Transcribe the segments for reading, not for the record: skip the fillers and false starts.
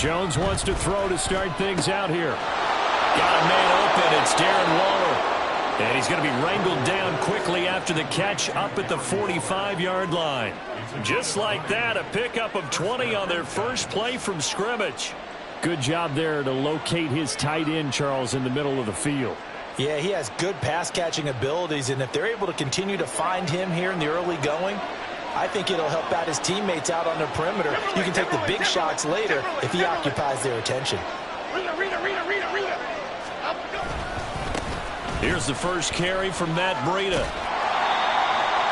Jones wants to throw to start things out here. Got a man open. It's Darren Waller. And he's going to be wrangled down quickly after the catch up at the 45-yard line. Just like that, a pickup of 20 on their first play from scrimmage. Good job there to locate his tight end, Charles, in the middle of the field. Yeah, he has good pass-catching abilities, and if they're able to continue to find him here in the early going, I think it'll help out his teammates out on the perimeter. You can take the big shots later if he occupies their attention. Here's the first carry from Matt Breida.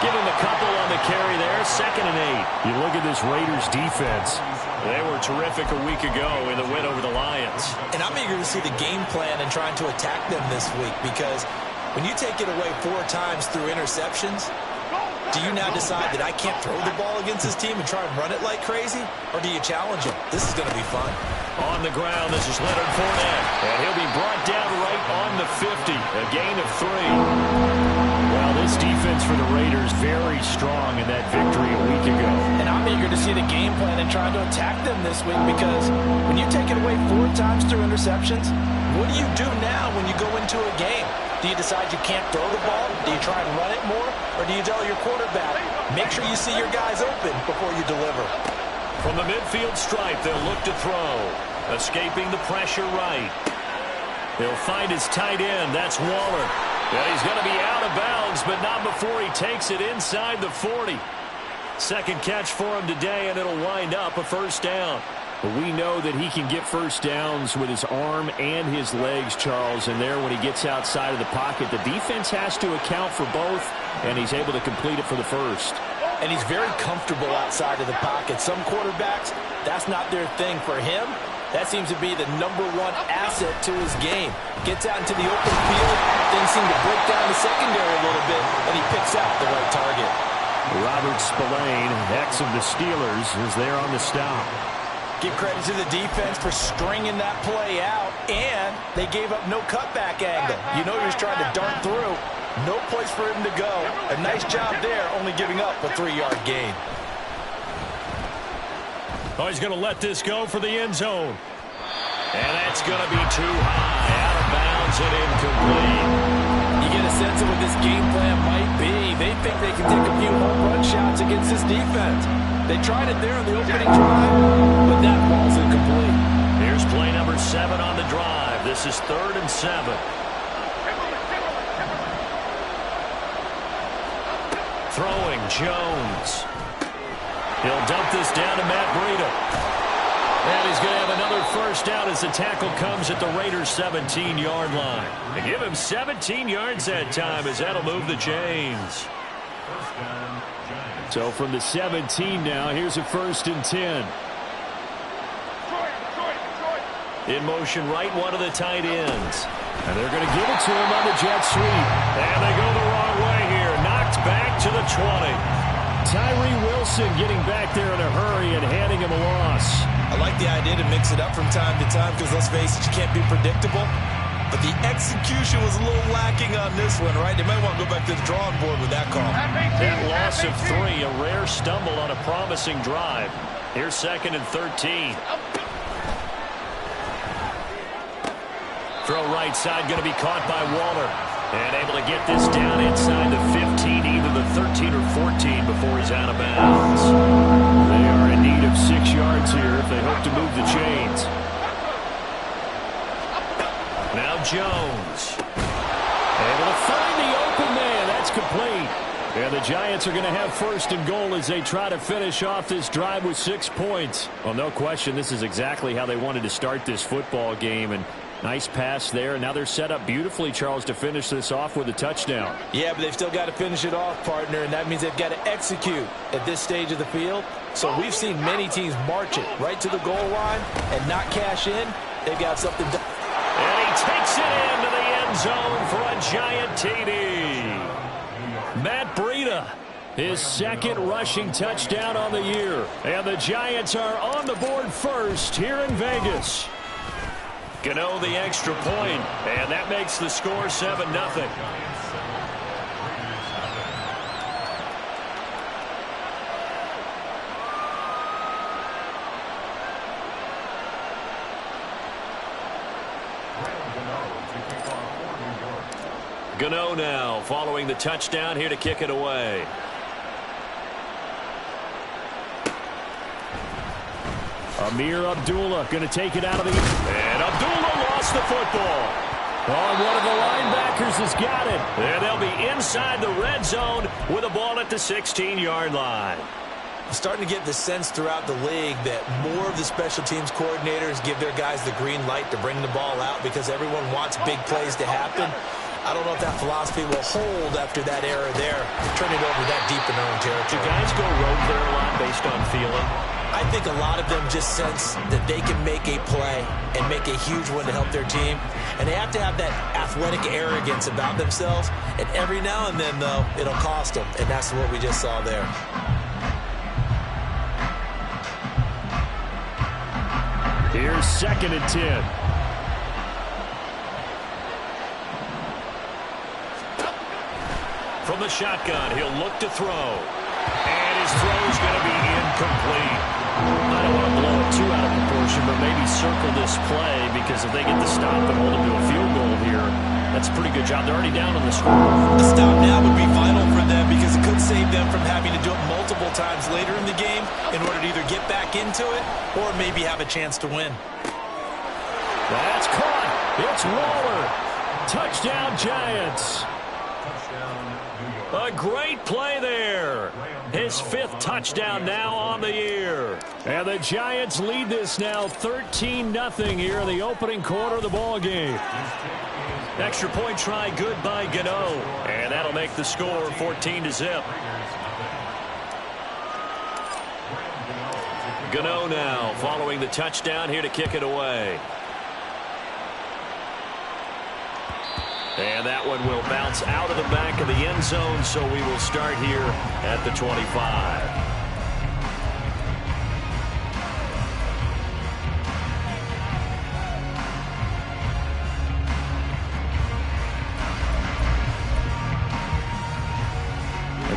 Give him a couple on the carry there, 2nd and 8. You look at this Raiders defense. They were terrific a week ago in the win over the Lions. And I'm eager to see the game plan and trying to attack them this week, because when you take it away 4 times through interceptions, do you now decide that I can't throw the ball against this team and try and run it like crazy? Or do you challenge them? This is going to be fun. On the ground, this is Leonard Fournette. And he'll be brought down right on the 50. A gain of 3. Well, this defense for the Raiders very strong in that victory a week ago. And I'm eager to see the game plan and trying to attack them this week, because when you take it away 4 times through interceptions, what do you do now when you go into a game? Do you decide you can't throw the ball? Do you try and run it more? Or do you tell your quarterback, make sure you see your guys open before you deliver? From the midfield stripe, they'll look to throw. Escaping the pressure right. He'll find his tight end. That's Waller. And he's going to be out of bounds, but not before he takes it inside the 40. Second catch for him today, and it'll wind up a first down. But we know that he can get first downs with his arm and his legs, Charles. And there, when he gets outside of the pocket, the defense has to account for both, and he's able to complete it for the first. And he's very comfortable outside of the pocket. Some quarterbacks, that's not their thing. For him, that seems to be the #1 asset to his game. Gets out into the open field, things seem to break down the secondary a little bit, and he picks out the right target. Robert Spillane, ex of the Steelers, is there on the stop. Give credit to the defense for stringing that play out, and they gave up no cutback angle. You know he was trying to dart through. No place for him to go. A nice job there, only giving up a 3-yard gain. Oh, he's going to let this go for the end zone. And that's going to be too high. Out of bounds and incomplete. You get a sense of what this game plan might be. They think they can take a few home run shots against this defense. They tried it there on the opening drive, but that ball's incomplete. Here's play number 7 on the drive. This is 3rd and 7. Throwing Jones. He'll dump this down to Matt Breida. And he's going to have another first down as the tackle comes at the Raiders' 17-yard line. And give him 17 yards that time, as that'll move the chains. So from the 17 now, here's a 1st and 10. In motion right, one of the tight ends. And they're going to give it to him on the jet sweep. And they go the wrong way here. Knocked back to the 20. Tyree Wilson getting back there in a hurry and handing him a loss. I like the idea to mix it up from time to time, because let's face it, you can't be predictable. But the execution was a little lacking on this one, right? They might want to go back to the drawing board with that call. That loss of 3, a rare stumble on a promising drive. Here's 2nd and 13. Throw right side, going to be caught by Waller. And able to get this down inside the 15, either the 13 or 14 before he's out of bounds. They are in need of 6 yards here if they hope to move the chains. Now Jones. Able to find the open man. That's complete. And the Giants are going to have 1st and goal as they try to finish off this drive with 6 points. Well, no question, this is exactly how they wanted to start this football game. And nice pass there. Now they're set up beautifully, Charles, to finish this off with a touchdown. Yeah, but they've still got to finish it off, partner, and that means they've got to execute at this stage of the field. So we've seen many teams march it right to the goal line and not cash in. They've got something done. And he takes it into the end zone for a Giant TD. Matt Breida, his 2nd rushing touchdown on the year. And the Giants are on the board first here in Vegas. Gano the extra point, and that makes the score 7-0. Gano now following the touchdown here to kick it away. Amir Abdullah going to take it out of the... And Abdullah lost the football. Oh, one of the linebackers has got it. And they'll be inside the red zone with a ball at the 16-yard line. I'm starting to get the sense throughout the league that more of the special teams coordinators give their guys the green light to bring the ball out because everyone wants big plays to happen. I don't know if that philosophy will hold after that error there, turn it over that deep in their own territory. Do guys go rogue there a lot based on feeling? I think a lot of them just sense that they can make a play and make a huge one to help their team. And they have to have that athletic arrogance about themselves. And every now and then, though, it'll cost them. And that's what we just saw there. Here's 2nd and 10. From the shotgun, he'll look to throw. And his throw's going to be incomplete. I don't want to blow it too out of proportion, but maybe circle this play because if they get the stop and hold him to a field goal here, that's a pretty good job. They're already down on the scoreboard. A stop now would be vital for them because it could save them from having to do it multiple times later in the game in order to either get back into it or maybe have a chance to win. That's caught. It's Waller. Touchdown, Giants. A great play there. His 5th touchdown now on the year. And the Giants lead this now 13-0 here in the opening quarter of the ball game. Extra point try good by Gano. And that'll make the score 14-0. Gano now following the touchdown here to kick it away. And that one will bounce out of the back of the end zone, so we will start here at the 25.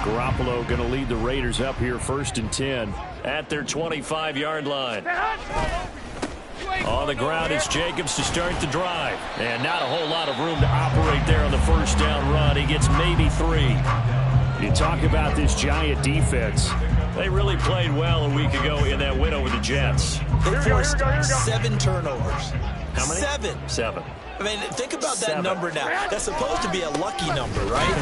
Garoppolo going to lead the Raiders up here 1st and 10 at their 25-yard line. On the ground, it's Jacobs to start the drive. And not a whole lot of room to operate there on the first down run. He gets maybe 3. You talk about this Giant defense. They really played well a week ago in that win over the Jets. They forced 7 turnovers. How many? 7. 7. I mean, think about that number now. That's supposed to be a lucky number, right?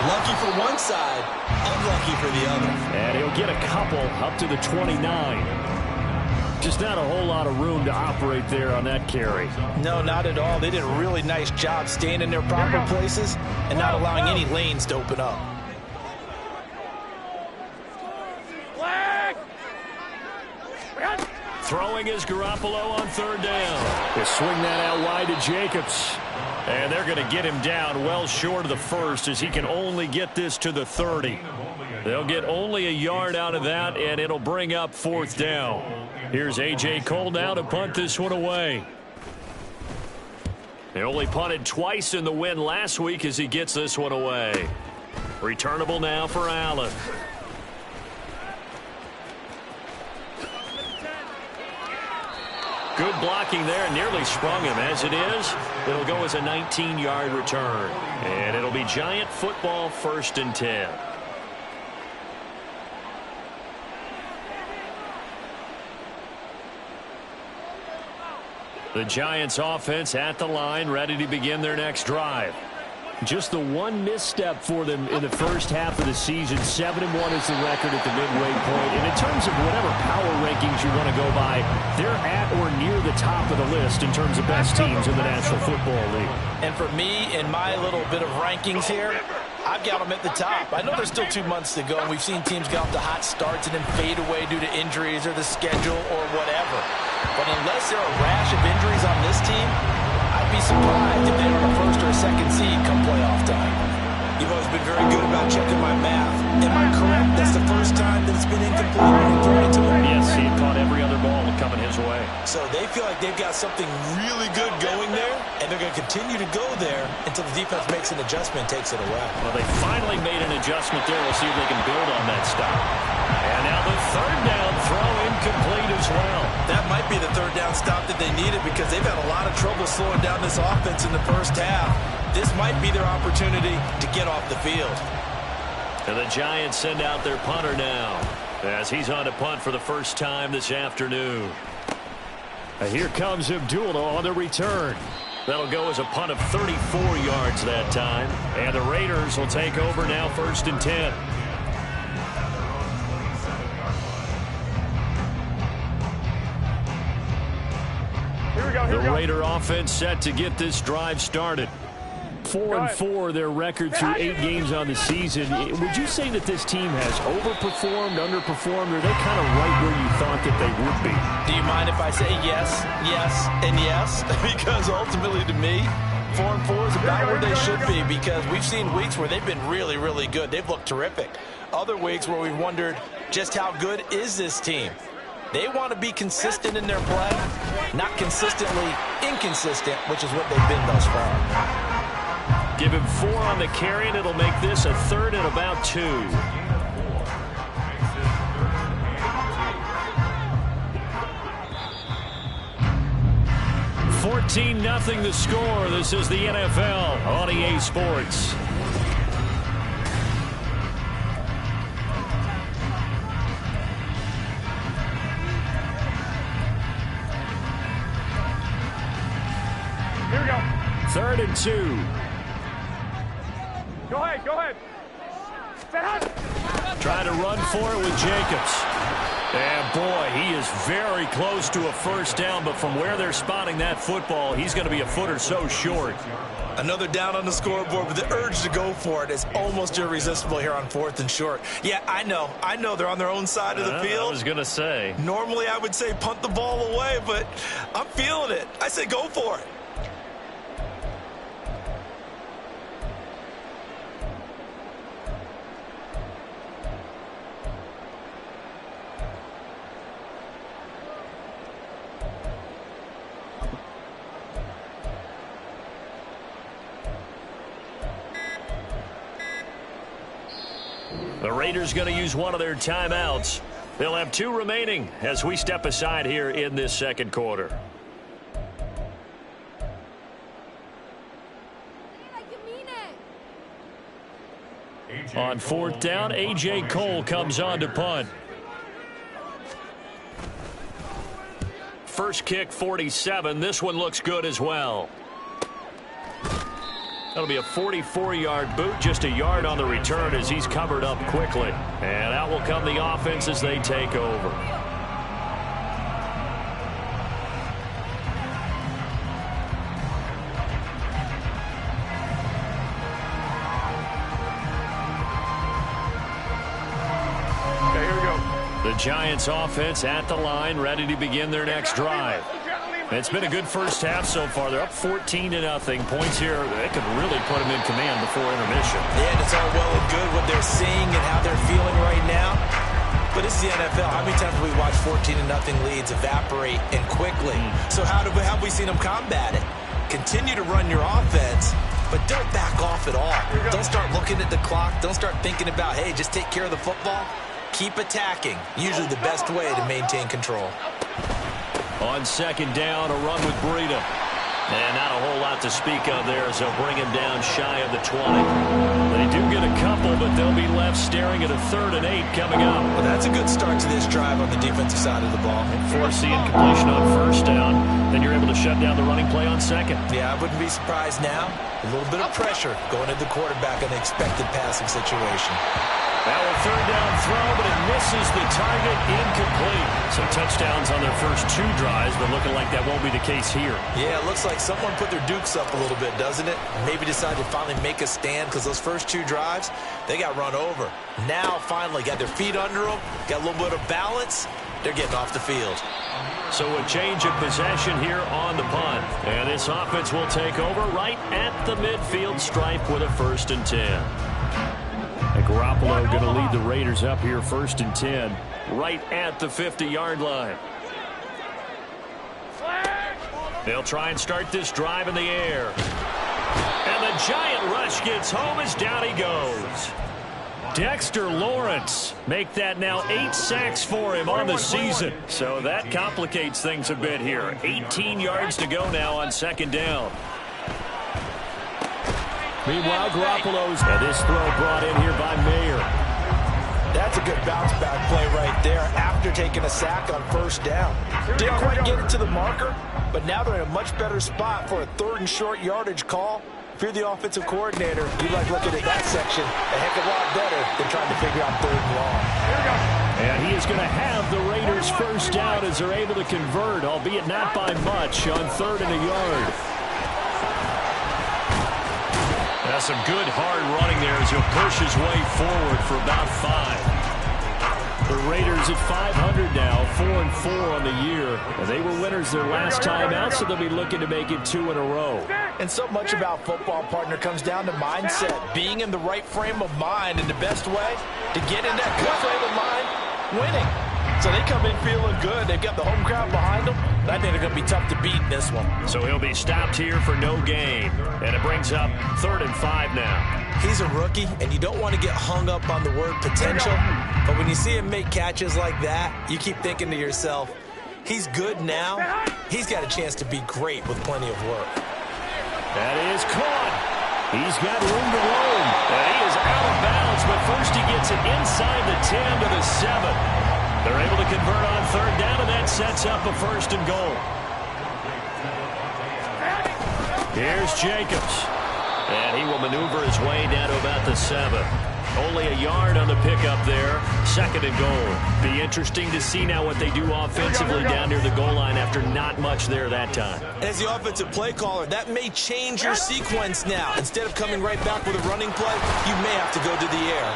Lucky for one side, unlucky for the other. And he'll get a couple up to the 29. Just not a whole lot of room to operate there on that carry. No, not at all. They did a really nice job staying in their proper places and not allowing any lanes to open up. Throwing is Garoppolo on 3rd down. They swing that out wide to Jacobs. And they're going to get him down well short of the 1st as he can only get this to the 30. They'll get only a yard out of that, and it'll bring up 4th down. Here's A.J. Cole now to punt this one away. They only punted twice in the win last week as he gets this one away. Returnable now for Allen. Good blocking there, nearly sprung him. As it is, it'll go as a 19-yard return. And it'll be Giant football 1st and 10. The Giants offense at the line, ready to begin their next drive. Just the one misstep for them in the first half of the season. 7-1 is the record at the midway point. And in terms of whatever power rankings you want to go by, they're at or near the top of the list in terms of best teams in the National Football League. And for me, in my little bit of rankings here, I've got them at the top. I know there's still 2 months to go, and we've seen teams get off to hot starts and then fade away due to injuries or the schedule or whatever. But unless there are a rash of injuries on this team, I'd be surprised if they're on a 1st or a 2nd seed come playoff time. You've always been very good about checking my math. Am I correct? That's the first time that it's been incomplete and thrown into him? Yes, he had caught every other ball coming his way. So they feel like they've got something really good going there, and they're going to continue to go there until the defense makes an adjustment and takes it away. Well, they finally made an adjustment there. We'll see if they can build on that stop. And now the 3rd down throw incomplete as well. That might be the third down stop that they needed because they've had a lot of trouble slowing down this offense in the first half. This might be their opportunity to get off the field. And the Giants send out their punter now as he's on to punt for the first time this afternoon. And here comes Abdullah on the return. That'll go as a punt of 34 yards that time. And the Raiders will take over now, 1st and 10. The Raider offense set to get this drive started. 4-4 their record through 8 games on the season. Would you say that this team has overperformed, underperformed, or are they kind of right where you thought that they would be? Do you mind if I say yes, yes, and yes? Because ultimately to me, 4-4 is about where they should be because we've seen weeks where they've been really, really good. They've looked terrific. Other weeks where we've wondered just how good is this team? They want to be consistent in their play, not consistently inconsistent, which is what they've been thus far. Give him 4 on the carry, and it'll make this a 3rd and about 2. $14-0 the score. This is the NFL on EA Sports. Here we go. 3rd and 2. Go ahead. Trying to run for it with Jacobs. And boy, he is very close to a first down, but from where they're spotting that football, he's going to be a foot or so short. Another down on the scoreboard, but the urge to go for it is almost irresistible here on 4th and short. Yeah, I know they're on their own side of the field. I was going to say. Normally I would say punt the ball away, but I'm feeling it. I say go for it. The Raiders going to use one of their timeouts. They'll have 2 remaining as we step aside here in this second quarter. On 4th down, A.J. Cole comes on to punt. First kick, 47. This one looks good as well. That'll be a 44-yard boot, just a yard on the return as he's covered up quickly. And out will come the offense as they take over. Okay, here we go. The Giants offense at the line, ready to begin their next drive. It's been a good first half so far. They're up 14-0. Points here, they could really put them in command before intermission. Yeah, and it's all well and good what they're seeing and how they're feeling right now. But it's the NFL. How many times have we watched 14-0 leads evaporate and quickly? So how have we seen them combat it? Continue to run your offense, but don't back off at all. Don't start looking at the clock. Don't start thinking about, hey, just take care of the football. Keep attacking. Usually the best way to maintain control. On 2nd down, a run with Breida. And not a whole lot to speak of there as they'll bring him down shy of the 20. They do get a couple, but they'll be left staring at a 3rd and 8 coming up. Well, that's a good start to this drive on the defensive side of the ball. Force the incompletion on 1st down. Then you're able to shut down the running play on 2nd. Yeah, I wouldn't be surprised now. A little bit of pressure going at the quarterback in an expected passing situation. Now a 3rd down throw, but it misses the target, incomplete. Some touchdowns on their first 2 drives, but looking like that won't be the case here. Yeah, it looks like someone put their dukes up a little bit, doesn't it? Maybe decided to finally make a stand because those first 2 drives, they got run over. Now, finally, got their feet under them, got a little bit of balance. They're getting off the field. So a change of possession here on the punt. And this offense will take over right at the midfield stripe with a 1st and 10. And Garoppolo going to lead the Raiders up here 1st and 10. Right at the 50-yard line. They'll try and start this drive in the air. And the giant rush gets home as down he goes. Dexter Lawrence make that now 8 sacks for him on the season. So that complicates things a bit here. 18 yards to go now on second down. Meanwhile, Garoppolo's, and this throw brought in here by Mayer. That's a good bounce-back play right there after taking a sack on first down. Didn't quite get it to the marker, but now they're in a much better spot for a 3rd and short yardage call. If you're the offensive coordinator, you like looking at that section a heck of a lot better than trying to figure out 3rd and long. And he is going to have the Raiders first down as they're able to convert, albeit not by much, on 3rd and a yard. That's some good hard running there as he'll push his way forward for about 5. The Raiders at 500 now, 4-4 on the year. And they were winners their last time out, so they'll be looking to make it 2 in a row. And so much about football, partner, comes down to mindset. Being in the right frame of mind, and the best way to get in that good frame of mind, winning. So they come in feeling good. They've got the home crowd behind them. I think they're going to be tough to beat in this one. So he'll be stopped here for no gain. And it brings up 3rd and 5 now. He's a rookie, and you don't want to get hung up on the word potential. But when you see him make catches like that, you keep thinking to yourself, he's good now. He's got a chance to be great with plenty of work. That is caught. He's got room to roam. And he is out of bounds, but first he gets it inside the 10 to the 7. They're able to convert on 3rd down, and that sets up a 1st and goal. Here's Jacobs. And he will maneuver his way down to about the 7. Only a yard on the pickup there. 2nd and goal. Be interesting to see now what they do offensively down near the goal line after not much there that time. As the offensive play caller, that may change your sequence now. Instead of coming right back with a running play, you may have to go to the air.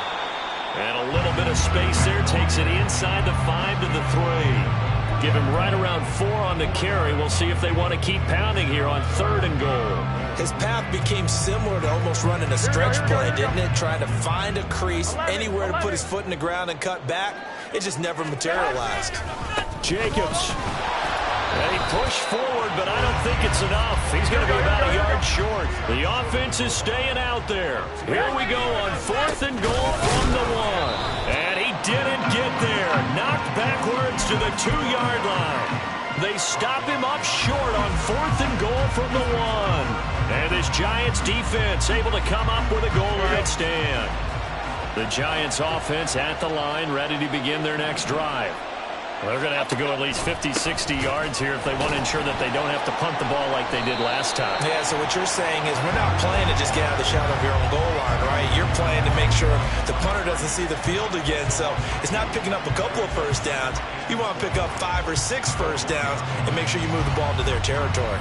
And a little bit of space there. Takes it inside the 5 to the 3. Give him right around 4 on the carry. We'll see if they want to keep pounding here on 3rd and goal. His path became similar to almost running a stretch play, didn't it? Trying to find a crease, anywhere to put his foot in the ground and cut back. It just never materialized. Jacobs. And he pushed forward, but I don't think it's enough. He's going to be about a yard short. The offense is staying out there. Here we go on 4th and goal from the 1. And he didn't get there. Knocked backwards to the 2-yard line. They stop him up short on 4th and goal from the 1. And this Giants defense able to come up with a goal line stand. The Giants offense at the line, ready to begin their next drive. Well, they're going to have to go at least 50, 60 yards here if they want to ensure that they don't have to punt the ball like they did last time. Yeah, so what you're saying is we're not playing to just get out of the shadow of your own goal line, right? You're playing to make sure the punter doesn't see the field again. So it's not picking up a couple of first downs. You want to pick up 5 or 6 first downs and make sure you move the ball to their territory.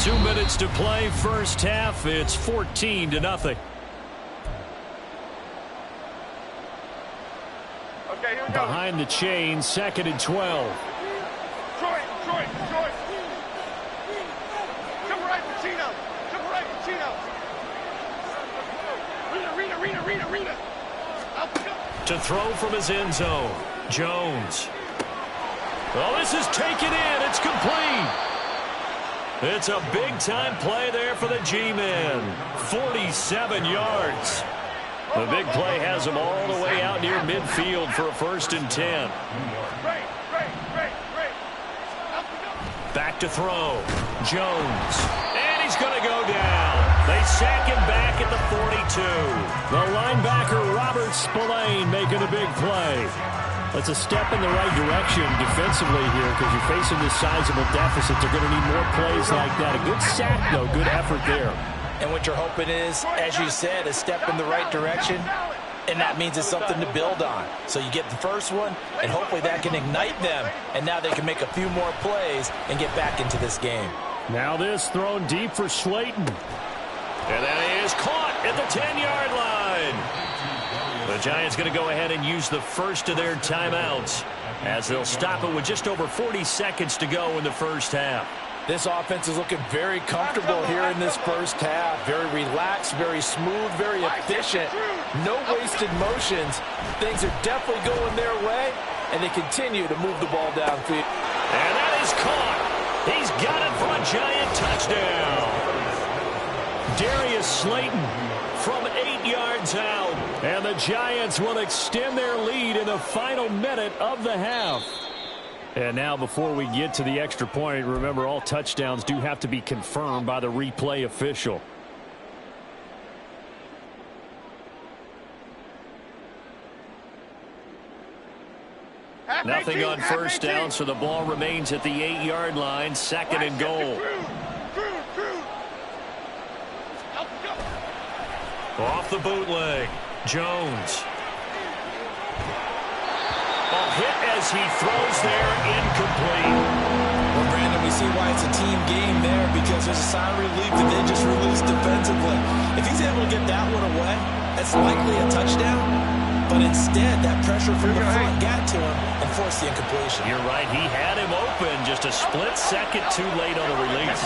2 minutes to play, first half. It's 14-0. Okay, here we go. Behind the chain, 2nd and 12. Troy. Jump right, Pacino. Jump right, Pacino. Rita. To throw from his end zone, Jones. Well, this is taken in. It's complete. It's a big-time play there for the G-men. 47 yards. The big play has them all the way out near midfield for a 1st and 10. Back to throw. Jones. And he's going to go down. They sack him back at the 42. The linebacker, Robert Spillane, making a big play. That's a step in the right direction defensively here because you're facing this sizable deficit. They're going to need more plays like that. A good sack, though. Good effort there. And what you're hoping is, as you said, a step in the right direction, and that means it's something to build on. So you get the first one, and hopefully that can ignite them, and now they can make a few more plays and get back into this game. Now this thrown deep for Slayton. And that is caught at the 10-yard line. The Giants going to go ahead and use the first of their timeouts as they'll stop it with just over 40 seconds to go in the first half. This offense is looking very comfortable here in this first half. Very relaxed, very smooth, very efficient. No wasted motions. Things are definitely going their way, and they continue to move the ball downfield. And that is caught. He's got it for a Giant touchdown. Darius Slayton from 8 yards yards out. And the Giants will extend their lead in the final minute of the half. And now before we get to the extra point, remember all touchdowns do have to be confirmed by the replay official. Nothing on first down, so the ball remains at the 8-yard line, second and goal. Off the bootleg, Jones. Ball hit as he throws there, incomplete. Well, Brandon, we see why it's a team game there, because there's a sign of relief that they just released defensively. If he's able to get that one away, that's likely a touchdown. But instead, that pressure from the front got to him and forced the incompletion. You're right. He had him open, just a split second too late on the release.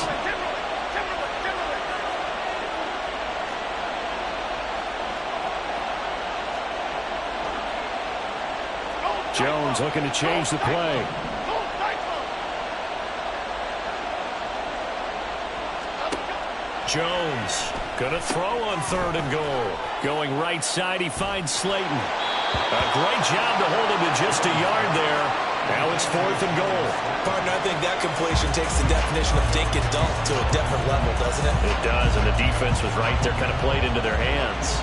Jones looking to change the play. Jones going to throw on third and goal. Going right side, he finds Slayton. A great job to hold him to just a yard there. Now it's fourth and goal. Partner, I think that completion takes the definition of dink and dunk to a different level, doesn't it? It does, and the defense was right there, kind of played into their hands.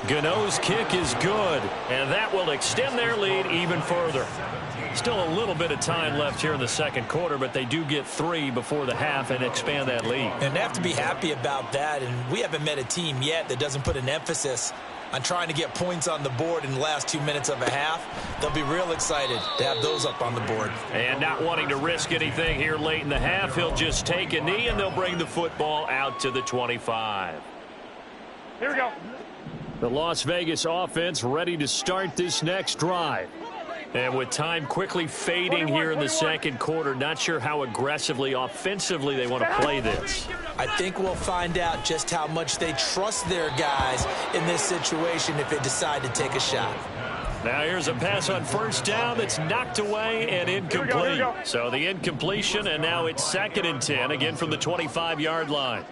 Gano's kick is good, and that will extend their lead even further. Still a little bit of time left here in the second quarter, but they do get 3 before the half and expand that lead. And they have to be happy about that, and we haven't met a team yet that doesn't put an emphasis on trying to get points on the board in the last 2 minutes of a half. They'll be real excited to have those up on the board. And not wanting to risk anything here late in the half, he'll just take a knee, and they'll bring the football out to the 25. Here we go. The Las Vegas offense ready to start this next drive. And with time quickly fading here in the second quarter, not sure how aggressively, offensively they want to play this. I think we'll find out just how much they trust their guys in this situation if they decide to take a shot. Now here's a pass on first down that's knocked away and incomplete. Here we go. So the incompletion, and now it's second and 10, again from the 25-yard line.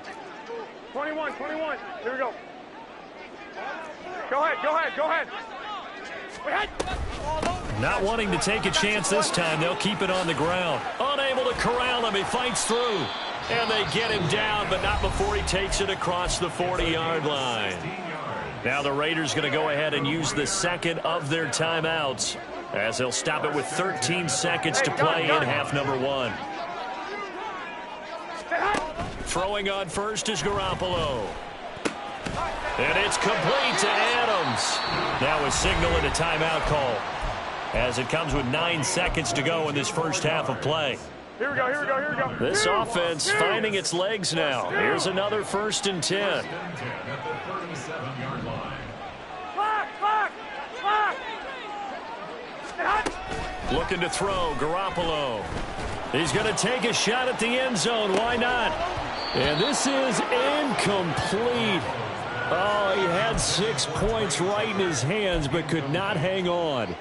21. Here we go. Go ahead. Not wanting to take a chance this time, they'll keep it on the ground. Unable to corral him, he fights through. And they get him down, but not before he takes it across the 40-yard line. Now the Raiders going to go ahead and use the second of their timeouts, as they'll stop it with 13 seconds to play in half number 1. Throwing on first is Garoppolo. And it's complete to Adams. Now a signal and a timeout call, as it comes with 9 seconds to go in this first half of play. Here we go. This offense finding its legs now. Here's another 1st and 10. Looking to throw, Garoppolo. He's going to take a shot at the end zone. Why not? And this is incomplete. Oh, he had 6 points right in his hands, but could not hang on.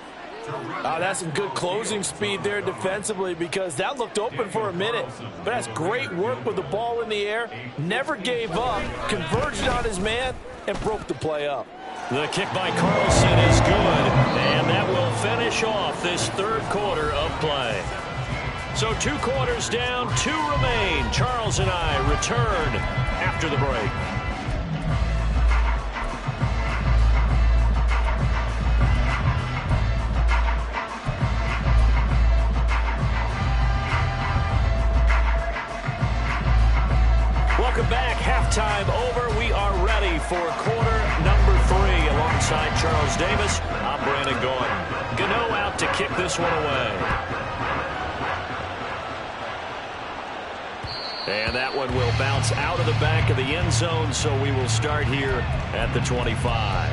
That's some good closing speed there defensively, because that looked open for a minute. But that's great work with the ball in the air. Never gave up, converged on his man, and broke the play up. The kick by Carlson is good, and that will finish off this third quarter of play. So 2 quarters down, 2 remain. Charles and I return after the break. Welcome back. Halftime over. We are ready for quarter number 3. Alongside Charles Davis, I'm Brandon Gaudin. Gano out to kick this one away. And that one will bounce out of the back of the end zone, so we will start here at the 25.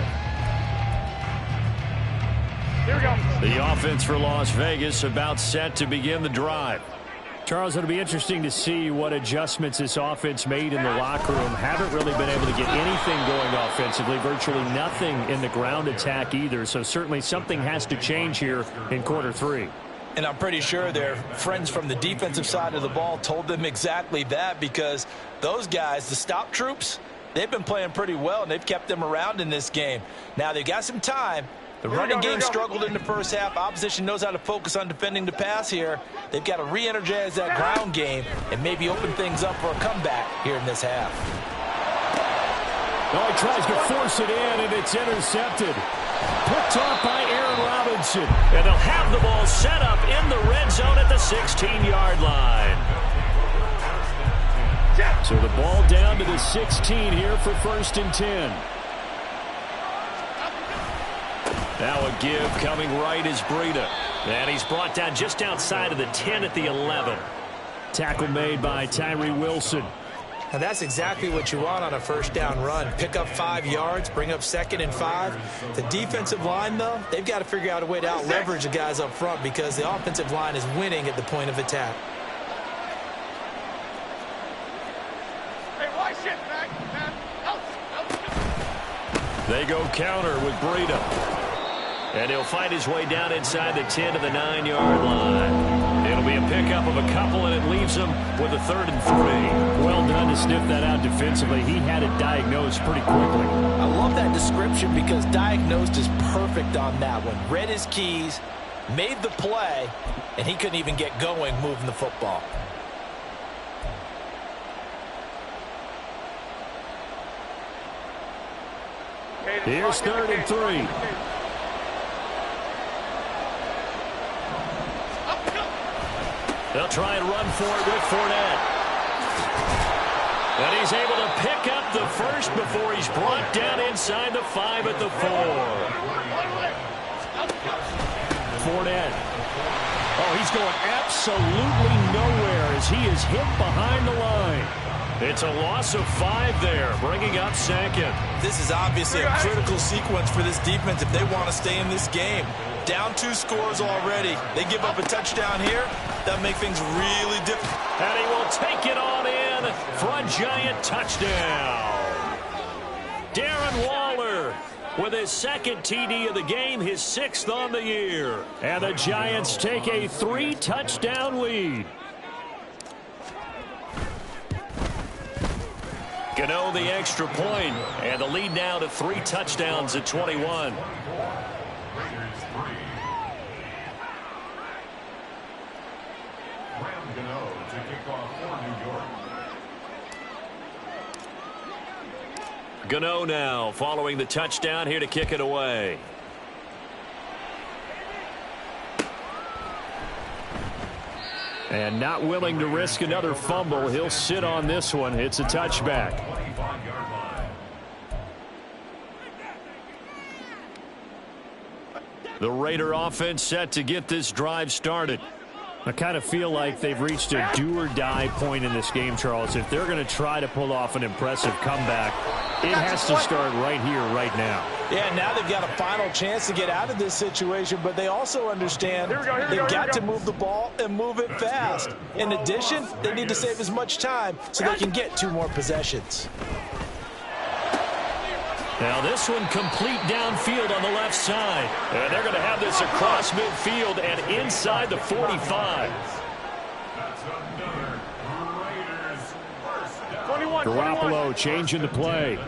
Here we go. The offense for Las Vegas about set to begin the drive. Charles, it'll be interesting to see what adjustments this offense made in the locker room. Haven't really been able to get anything going offensively, virtually nothing in the ground attack either, so certainly something has to change here in quarter 3. And I'm pretty sure their friends from the defensive side of the ball told them exactly that, because those guys, the stop troops, they've been playing pretty well, and they've kept them around in this game. Now, they've got some time. The running game struggled in the first half. Opposition knows how to focus on defending the pass here. They've got to re-energize that ground game and maybe open things up for a comeback here in this half. Oh, he tries to force it in, and it's intercepted. Picked off by Aaron Robinson. And they'll have the ball set up in the red zone at the 16-yard line. So the ball down to the 16 here for 1st and 10. Now a give coming right is Breida. And he's brought down just outside of the 10 at the 11. Tackle made by Tyree Wilson. And that's exactly what you want on a first down run. Pick up 5 yards, bring up 2nd and 5. The defensive line, though, they've got to figure out a way to out-leverage the guys up front, because the offensive line is winning at the point of attack. Hey, watch it, man. They go counter with Breida. And he'll fight his way down inside the 10 to the 9-yard line. It'll be a pickup of a couple, and it leaves him with a 3rd and 3. Well done to sniff that out defensively. He had it diagnosed pretty quickly. I love that description, because diagnosed is perfect on that one. Read his keys, made the play, and he couldn't even get going moving the football. Here's 3rd and 3. They'll try and run for it with Fournette. And he's able to pick up the first before he's brought down inside the 5 at the 4. Fournette. Oh, he's going absolutely nowhere as he is hit behind the line. It's a loss of 5 there, bringing up 2nd. This is obviously a critical sequence for this defense if they want to stay in this game. Down 2 scores already. They give up a touchdown here. That'll make things really difficult. And he will take it on in for a Giant touchdown. Darren Waller with his 2nd TD of the game, his 6th on the year. And the Giants take a 3-touchdown lead. Gano the extra point, and the lead now to 3 touchdowns at 21. Gano now following the touchdown here to kick it away. And not willing to risk another fumble. He'll sit on this one. It's a touchback. The Raider offense set to get this drive started. I kind of feel like they've reached a do-or-die point in this game, Charles. If they're going to try to pull off an impressive comeback, it has to start right here, right now. Yeah, now they've got a final chance to get out of this situation, but they also understand they've got to move the ball and move it fast. In addition, they need to save as much time so they can get 2 more possessions. Now this one complete downfield on the left side. And they're going to have this across midfield and inside the 45. Garoppolo changing the play.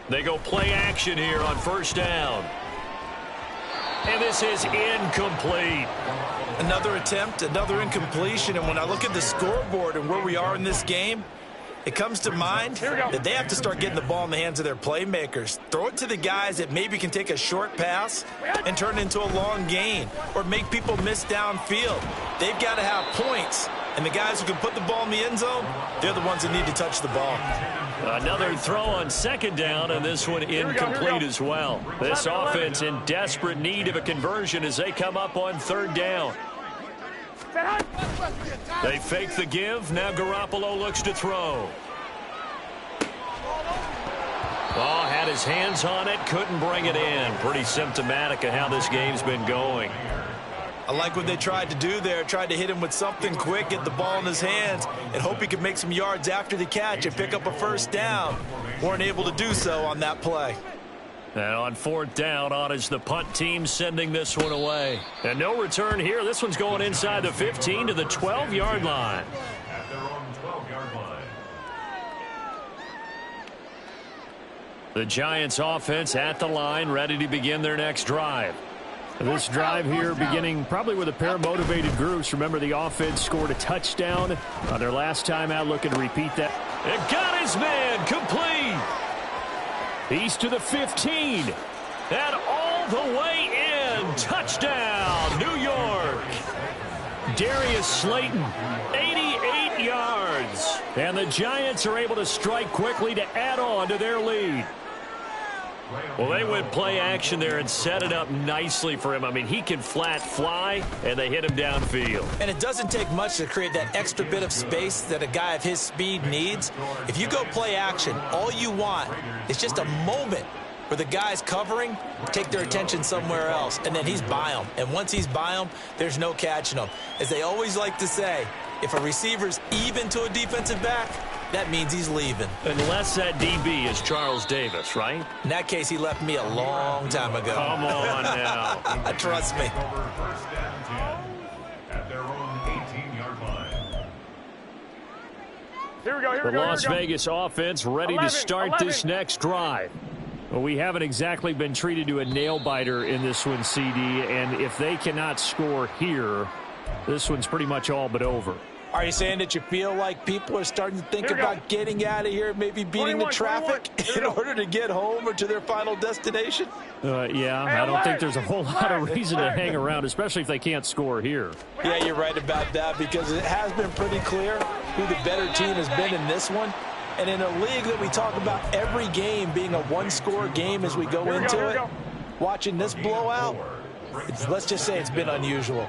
They go play action here on 1st down. And this is incomplete. Another attempt, another incompletion. And when I look at the scoreboard and where we are in this game, it comes to mind that they have to start getting the ball in the hands of their playmakers. Throw it to the guys that maybe can take a short pass and turn it into a long gain or make people miss downfield. They've got to have points. And the guys who can put the ball in the end zone, they're the ones that need to touch the ball. Another throw on 2nd down, and this one incomplete as well. This offense in desperate need of a conversion as they come up on 3rd down. They fake the give. Now Garoppolo looks to throw. Oh, had his hands on it, couldn't bring it in. Pretty symptomatic of how this game's been going. I like what they tried to do there. Tried to hit him with something quick, get the ball in his hands, and hope he could make some yards after the catch and pick up a 1st down. Weren't able to do so on that play. And on fourth down, on is the punt team sending this one away. And no return here. This one's going inside the 15 to the 12-yard line. At their own 12-yard line. The Giants offense at the line, ready to begin their next drive. This drive here beginning probably with a pair of motivated groups. Remember, the offense scored a touchdown on their last time out. Looking to repeat that. It got his man complete. He's to the 15. And all the way in. Touchdown, New York. Darius Slayton, 88 yards. And the Giants are able to strike quickly to add on to their lead. Well, they went play action there and set it up nicely for him. I mean, he can flat fly, and they hit him downfield. And it doesn't take much to create that extra bit of space that a guy of his speed needs. If you go play action, all you want is just a moment where the guys covering take their attention somewhere else, and then he's by them. And once he's by them, there's no catching them. As they always like to say, if a receiver's even to a defensive back, that means he's leaving. Unless that DB is Charles Davis, right? In that case, he left me a long time ago. Come on now. Trust me. First down 10 at their own 18-yard line. Here we go, here we The go. Las Vegas offense ready to start this next drive. Well, we haven't exactly been treated to a nail-biter in this one, CD, and if they cannot score here, this one's pretty much all but over. Are you saying that you feel like people are starting to think about getting out of here, maybe beating the traffic in order to get home or to their final destination? Yeah, I don't think there's a whole lot of reason to hang around, especially if they can't score here. Yeah, you're right about that, because it has been pretty clear who the better team has been in this one. And in a league that we talk about every game being a one-score game as we go into it, watching this blowout, let's just say it's been unusual.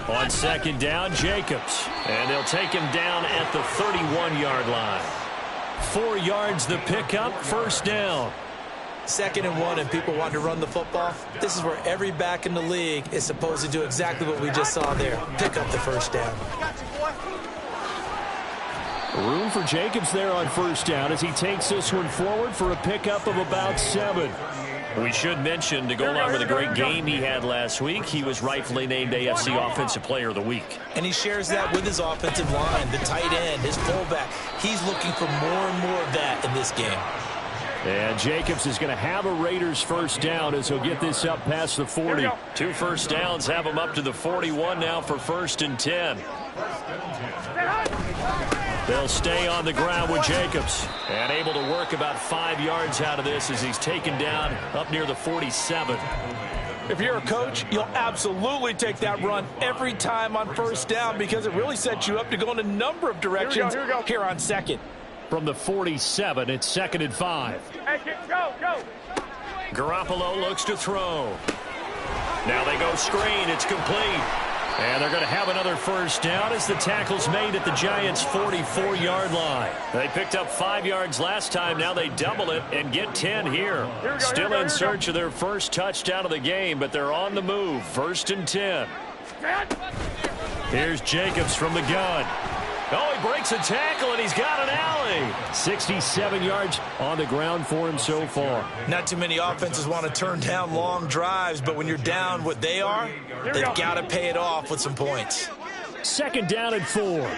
On second down, Jacobs. And they'll take him down at the 31-yard line. 4 yards the pickup, first down. 2nd and 1, and people want to run the football. This is where every back in the league is supposed to do exactly what we just saw there. Pick up the first down. Room for Jacobs there on first down as he takes this one forward for a pickup of about 7. We should mention, to go along with a great game he had last week, he was rightfully named AFC Offensive Player of the Week. And he shares that with his offensive line, the tight end, his fullback. He's looking for more and more of that in this game. And Jacobs is going to have a Raiders first down as he'll get this up past the 40. 2 first downs have him up to the 41 now for 1st and 10. They'll stay on the ground with Jacobs, and able to work about 5 yards out of this as he's taken down up near the 47. If you're a coach, you'll absolutely take that run every time on first down, because it really sets you up to go in a number of directions here on second. From the 47, it's 2nd and 5. Hey, kids, go, go. Garoppolo looks to throw. Now they go screen. It's complete. And they're going to have another first down as the tackle's made at the Giants' 44-yard line. They picked up 5 yards last time. Now they double it and get 10 here. Still in search of their first touchdown of the game, but they're on the move. 1st and 10. Here's Jacobs from the gun. Oh, he breaks a tackle, and he's got an alley. 67 yards on the ground for him so far. Not too many offenses want to turn down long drives, but when you're down what they are, they've got to pay it off with some points. 2nd down and 4.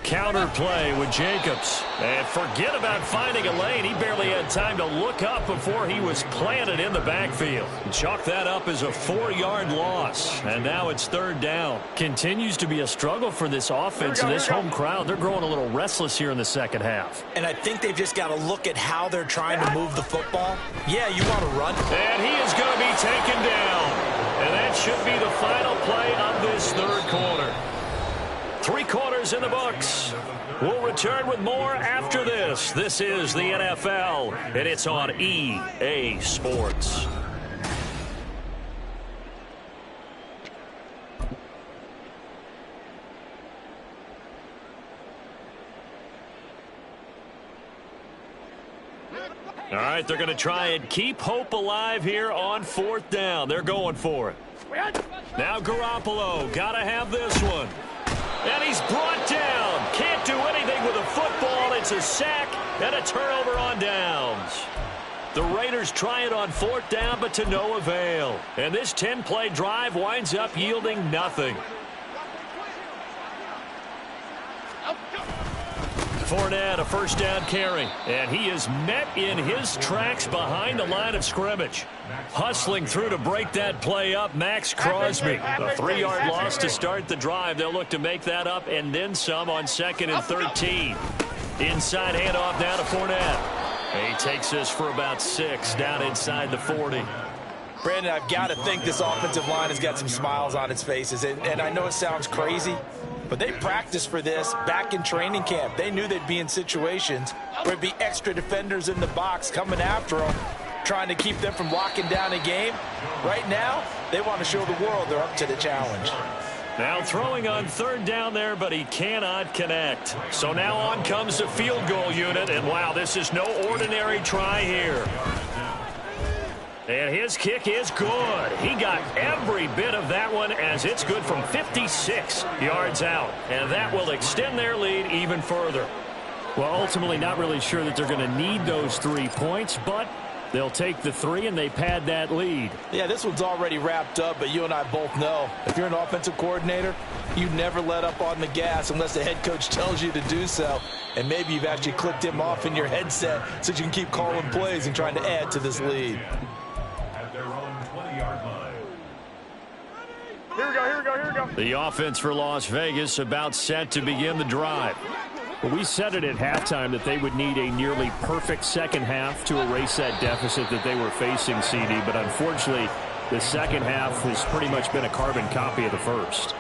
Counter play with Jacobs. And forget about finding a lane. He barely had time to look up before he was planted in the backfield. Chalk that up as a 4-yard loss. And now it's 3rd down. Continues to be a struggle for this offense and this home crowd. They're growing a little restless here in the second half. And I think they've just got to look at how they're trying to move the football. Yeah, you want to run. And he is going to be taken down. And that should be the final play of this 3rd quarter. 3 quarters in the books. We'll return with more after this. This is the NFL, and it's on EA Sports. All right, they're going to try and keep hope alive here on 4th down. They're going for it. Now Garoppolo, got to have this one. And he's brought down. Can't do anything with a football. It's a sack and a turnover on downs. The Raiders try it on 4th down, but to no avail. And this 10-play drive winds up yielding nothing. Fournette, a 1st down carry. And he is met in his tracks behind the line of scrimmage. Hustling through to break that play up, Max Crosby. A 3-yard loss to start the drive. They'll look to make that up and then some on 2nd and 13. Inside handoff now to Fournette. He takes this for about 6 down inside the 40. Brandon, I've got to think this offensive line has got some smiles on its faces. And I know it sounds crazy, but they practiced for this back in training camp. They knew they'd be in situations where it'd be extra defenders in the box coming after them, trying to keep them from locking down a game. Right now, they want to show the world they're up to the challenge. Now throwing on 3rd down there, but he cannot connect. So now on comes the field goal unit, and wow, this is no ordinary try here. And his kick is good. He got every bit of that one as it's good from 56 yards out. And that will extend their lead even further. Well, ultimately not really sure that they're going to need those 3 points, but they'll take the 3 and they pad that lead. Yeah, this one's already wrapped up, but you and I both know if you're an offensive coordinator, you never let up on the gas unless the head coach tells you to do so. And maybe you've actually clicked him off in your headset so you can keep calling plays and trying to add to this lead. Here we go, here we go, here we go. The offense for Las Vegas about set to begin the drive. Well, we said it at halftime that they would need a nearly perfect second half to erase that deficit that they were facing, CD. But unfortunately, the second half has pretty much been a carbon copy of the first.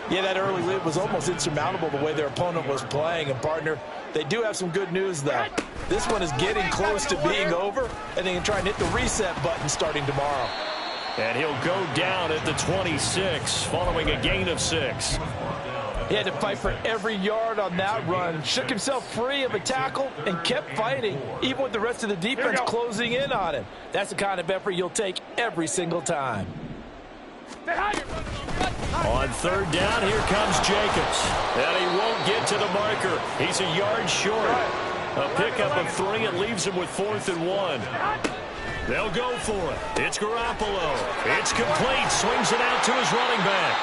Yeah, that early lead was almost insurmountable the way their opponent was playing. And, partner, they do have some good news, though. This one is getting close to being over, and they can try and hit the reset button starting tomorrow. And he'll go down at the 26 following a gain of 6. He had to fight for every yard on that run, shook himself free of a tackle, and kept fighting, even with the rest of the defense closing in on him. That's the kind of effort you'll take every single time. On 3rd down, here comes Jacobs. And he won't get to the marker. He's a yard short. A pickup of 3. It leaves him with 4th and 1. They'll go for it. It's Garoppolo. It's complete. Swings it out to his running back.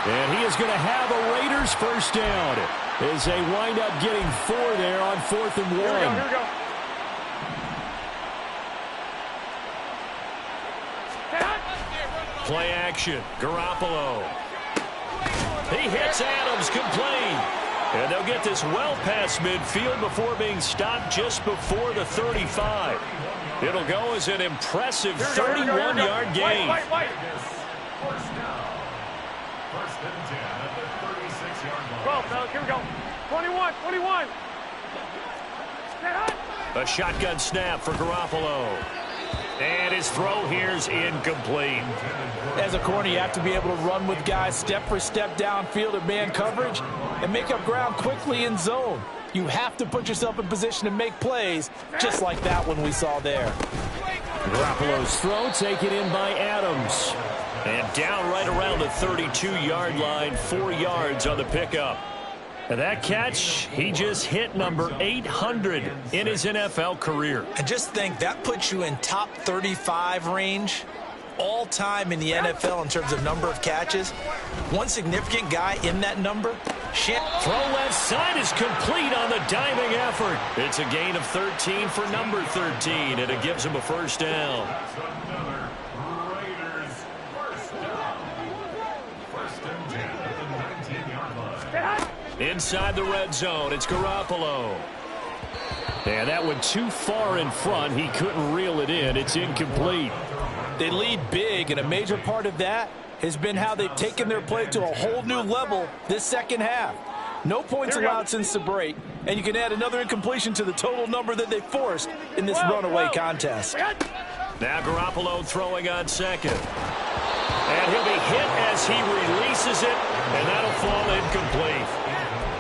And he is going to have a Raiders 1st down as they wind up getting 4 there on 4th and 1. Here we go, here we go. Play action. Garoppolo. He hits Adams complete. And they'll get this well past midfield before being stopped just before the 35. It'll go as an impressive 31-yard gain. Wait. First down. 1st and 10 at the 36-yard line. 12, fellas, here we go. 21. A shotgun snap for Garoppolo. And his throw here's incomplete. As a corner, you have to be able to run with guys step for step downfield in man coverage and make up ground quickly in zone. You have to put yourself in position to make plays, just like that one we saw there. Garoppolo's throw taken in by Adams. And down right around the 32-yard line, 4 yards on the pickup. And that catch, he just hit number 800 in his NFL career. And just think, that puts you in top 35 range all time in the NFL in terms of number of catches. One significant guy in that number. Throw left side is complete on the diving effort. It's a gain of 13 for number 13, and it gives him a 1st down. That's another Raiders 1st down. 1st and 10 at the 19-yard line. Inside the red zone, it's Garoppolo. And that went too far in front. He couldn't reel it in. It's incomplete. They lead big, and a major part of that has been how they've taken their play to a whole new level this second half. No points allowed since the break, and you can add another incompletion to the total number that they forced in this runaway contest. Now Garoppolo throwing on 2nd. And he'll be hit as he releases it, and that'll fall incomplete.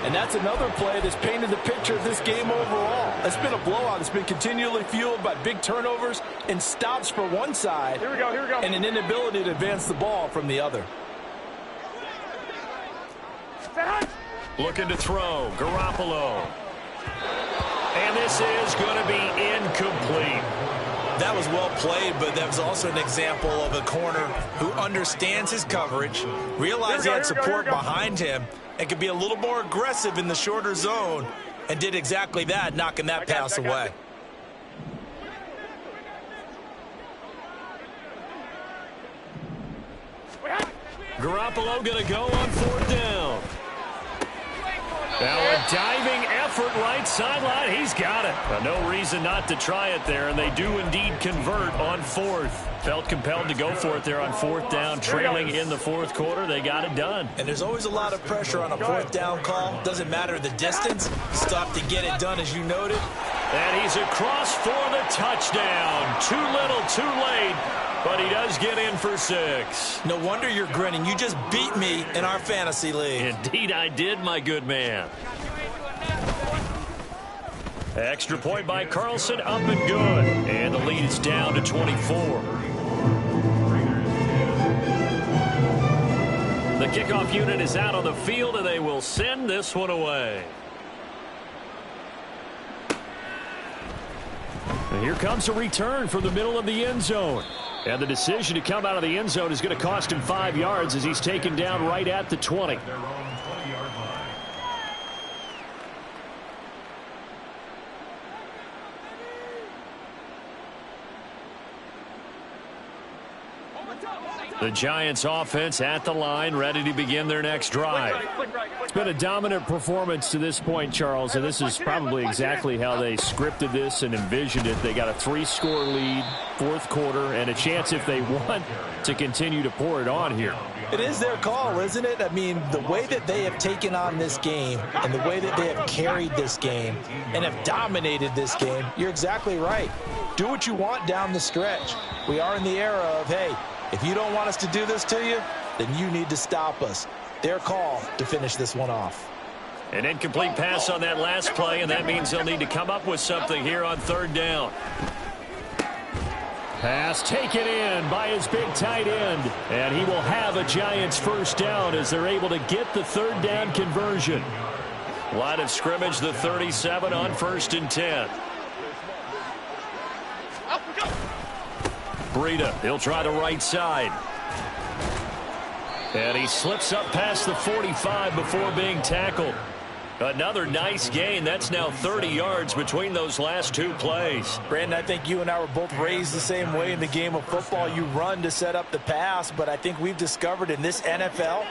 And that's another play that's painted the picture of this game overall. It's been a blowout. It's been continually fueled by big turnovers and stops for one side. Here we go. And an inability to advance the ball from the other. Looking to throw. Garoppolo. And this is going to be incomplete. That was well played, but that was also an example of a corner who understands his coverage, realized he had support behind him, and could be a little more aggressive in the shorter zone, and did exactly that, knocking that pass away. Garoppolo going to go on 4th down. Now a diving effort right sideline. He's got it. No reason not to try it there, and they do indeed convert on 4th. Felt compelled to go for it there on 4th down, trailing in the 4th quarter. They got it done. And there's always a lot of pressure on a 4th down call. Doesn't matter the distance. Stop to get it done, as you noted. And he's across for the touchdown. Too little, too late. But he does get in for 6. No wonder you're grinning. You just beat me in our fantasy league. Indeed I did, my good man. Extra point by Carlson, up and good. And the lead is down to 24. The kickoff unit is out on the field, and they will send this one away. And here comes a return from the middle of the end zone. And the decision to come out of the end zone is going to cost him 5 yards as he's taken down right at the 20. Their own 20-yard line. The Giants offense at the line, ready to begin their next drive. It's been a dominant performance to this point, Charles, and this is probably exactly how they scripted this and envisioned it. They got a 3-score lead, 4th quarter, and a chance, if they want, to continue to pour it on here. It is their call, isn't it? I mean, the way that they have taken on this game and the way that they have carried this game and have dominated this game, you're exactly right. Do what you want down the stretch. We are in the era of, hey, if you don't want us to do this to you, then you need to stop us. Their call to finish this one off. An incomplete pass on that last play, and that means they'll need to come up with something here on 3rd down. Pass taken in by his big tight end. And he will have a Giants 1st down as they're able to get the 3rd down conversion. Line of scrimmage, the 37 on 1st and 10. Breida, he'll try the right side. And he slips up past the 45 before being tackled. Another nice gain. That's now 30 yards between those last 2 plays. Brandon, I think you and I were both raised the same way in the game of football. You run to set up the pass, but I think we've discovered in this NFL,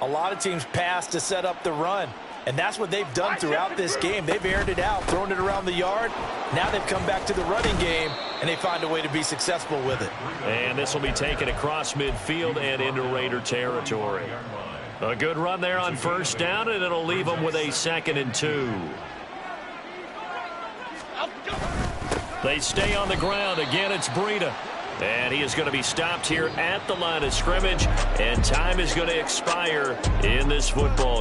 a lot of teams pass to set up the run. And that's what they've done throughout this game. They've aired it out, thrown it around the yard. Now they've come back to the running game, and they find a way to be successful with it. And this will be taken across midfield and into Raider territory. A good run there on 1st down, and it'll leave them with a 2nd and 2. They stay on the ground. Again, it's Breida. And he is going to be stopped here at the line of scrimmage, and time is going to expire in this football game.